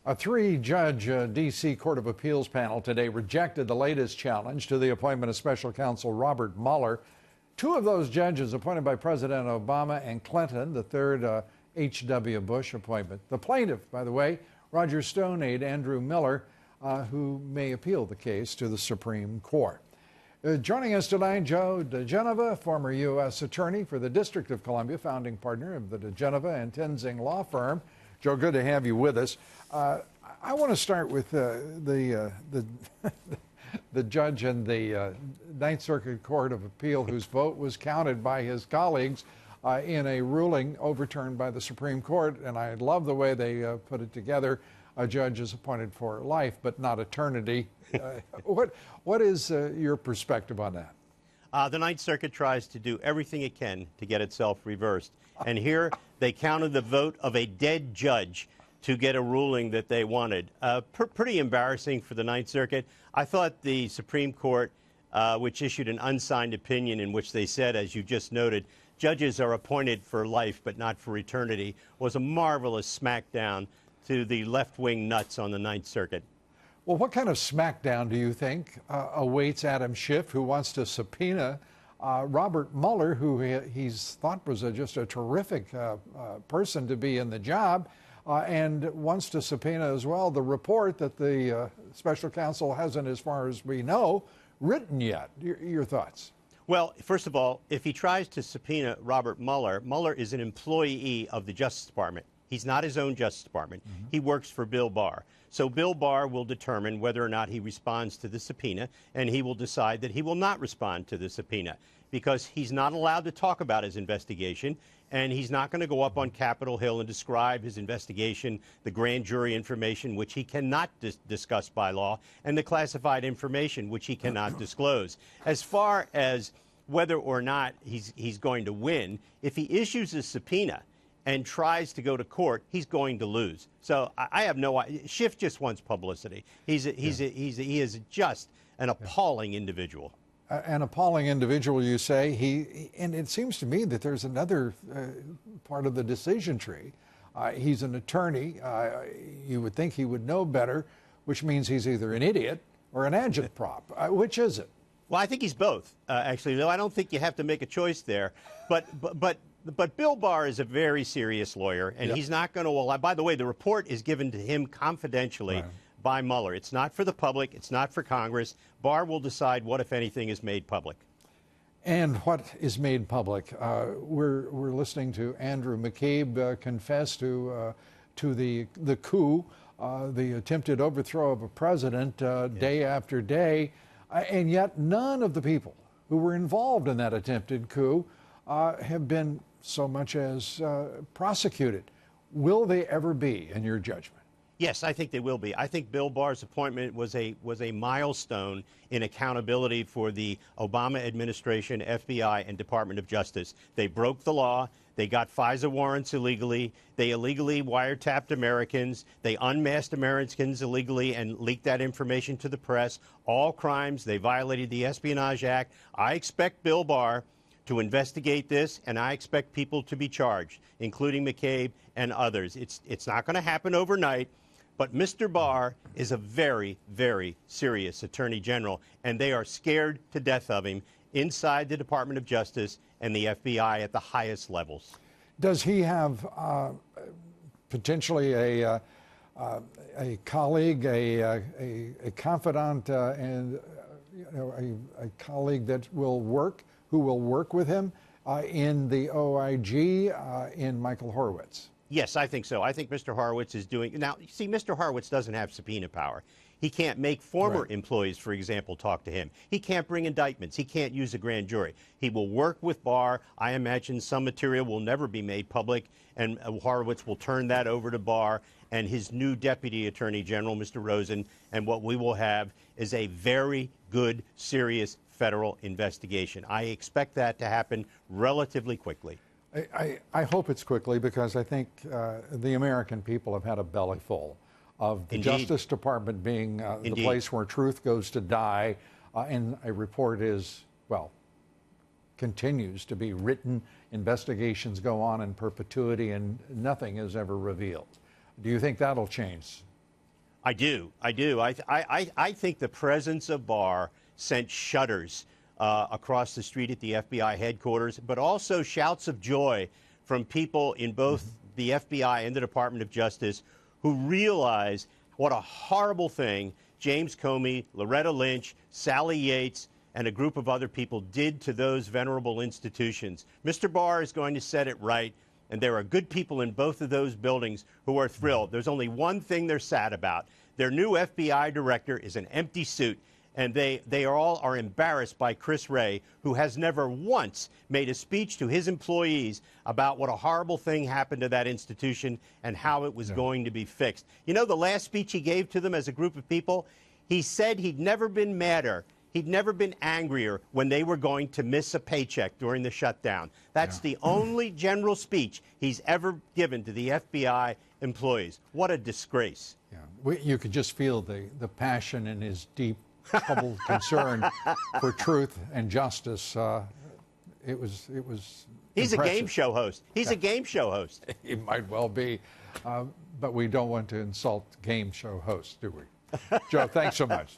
A three-judge D.C. Court of Appeals panel today rejected the latest challenge to the appointment of special counsel Robert Mueller. Two of those judges appointed by President Obama and Clinton, the third H.W. Bush appointment. The plaintiff, by the way, Roger Stone aide Andrew Miller, who may appeal the case to the Supreme Court. Joining us tonight, Joe diGenova, former U.S. attorney for the District of Columbia, founding partner of the diGenova and Toensing law firm. Joe, good to have you with us. I want to start with the judge in the Ninth Circuit Court of Appeal whose vote was counted by his colleagues in a ruling overturned by the Supreme Court. And I love the way they put it together. A judge is appointed for life, but not eternity. What is your perspective on that? The Ninth Circuit tries to do everything it can to get itself reversed. And here they counted the vote of a dead judge to get a ruling that they wanted. Pretty embarrassing for the Ninth Circuit. I thought the Supreme Court, which issued an unsigned opinion in which they said, as you just noted, judges are appointed for life but not for eternity, was a marvelous smackdown to the left-wing nuts on the Ninth Circuit. Well, what kind of smackdown do you think awaits Adam Schiff, who wants to subpoena Robert Mueller, who he's thought was just a terrific person to be in the job, and wants to subpoena as well the report that the special counsel hasn't, as far as we know, written yet? Your thoughts? Well, first of all, if he tries to subpoena Robert Mueller, Mueller is an employee of the Justice Department. He's not his own Justice Department. He works for Bill Barr. So Bill Barr will determine whether or not he responds to the subpoena, and he will decide that he will not respond to the subpoena because he's not allowed to talk about his investigation, and he's not going to go up on Capitol Hill and describe his investigation, the grand jury information, which he cannot discuss by law, and the classified information, which he cannot disclose. As far as whether or not he's going to win, if he issues a subpoena and tries to go to court, he's going to lose. So I have no idea. Schiff just wants publicity. He is just an appalling individual. An appalling individual, you say. And it seems to me that there's another part of the decision tree. He's an attorney. You would think he would know better, which means he's either an idiot or an agitprop. Which is it? Well, I think he's both, actually. Though I don't think you have to make a choice there. But Bill Barr is a very serious lawyer, and he's not going to allow. By the way, the report is given to him confidentially by Mueller. It's not for the public. It's not for Congress. Barr will decide what, if anything, is made public. And what is made public? We're listening to Andrew McCabe confess to the coup, the attempted overthrow of a president day after day, and yet none of the people who were involved in that attempted coup have been so much as prosecuted. Will they ever be, in your judgment? Yes, I think they will be. I think Bill Barr's appointment was a milestone in accountability for the Obama administration, FBI, and Department of Justice. They broke the law. They got FISA warrants illegally. They illegally wiretapped Americans. They unmasked Americans illegally and leaked that information to the press. All crimes. They violated the Espionage Act. I expect Bill Barr to investigate this, and I expect people to be charged, including McCabe and others. It's not going to happen overnight, but Mr. Barr is a very, very serious attorney general, and they are scared to death of him inside the Department of Justice and the FBI at the highest levels. Does he have potentially a colleague, a confidant, and a colleague that will work? Who will work with him in the OIG, in Michael Horowitz? Yes, I think so. I think Mr. Horowitz is doing... Now, see, Mr. Horowitz doesn't have subpoena power. He can't make former employees, for example, talk to him. He can't bring indictments. He can't use a grand jury. He will work with Barr. I imagine some material will never be made public, and Horowitz will turn that over to Barr and his new Deputy Attorney General, Mr. Rosen, and what we will have is a very good, serious federal investigation. I expect that to happen relatively quickly. I hope it's quickly, because I think the American people have had a belly full of the Justice Department being the place where truth goes to die, and a report is, well, continues to be written. Investigations go on in perpetuity, and nothing is ever revealed. Do you think that'll change? I do. I think the presence of Barr sent shudders across the street at the FBI headquarters, but also shouts of joy from people in both the FBI and the Department of Justice who realize what a horrible thing James Comey, Loretta Lynch, Sally Yates, and a group of other people did to those venerable institutions. Mr. Barr is going to set it right, and there are good people in both of those buildings who are thrilled. There's only one thing they're sad about. Their new FBI director is an empty suit, and they all are embarrassed by Chris Wray, who has never once made a speech to his employees about what a horrible thing happened to that institution and how it was going to be fixed. You know, the last speech he gave to them as a group of people, he said he'd never been madder, he'd never been angrier when they were going to miss a paycheck during the shutdown. That's the only general speech he's ever given to the FBI employees. What a disgrace. Yeah. You could just feel the passion in his deep, troubled concern for truth and justice. It was He's impressive. a game show host. He's a game show host. He might well be. But we don't want to insult game show hosts, do we? Joe, thanks so much.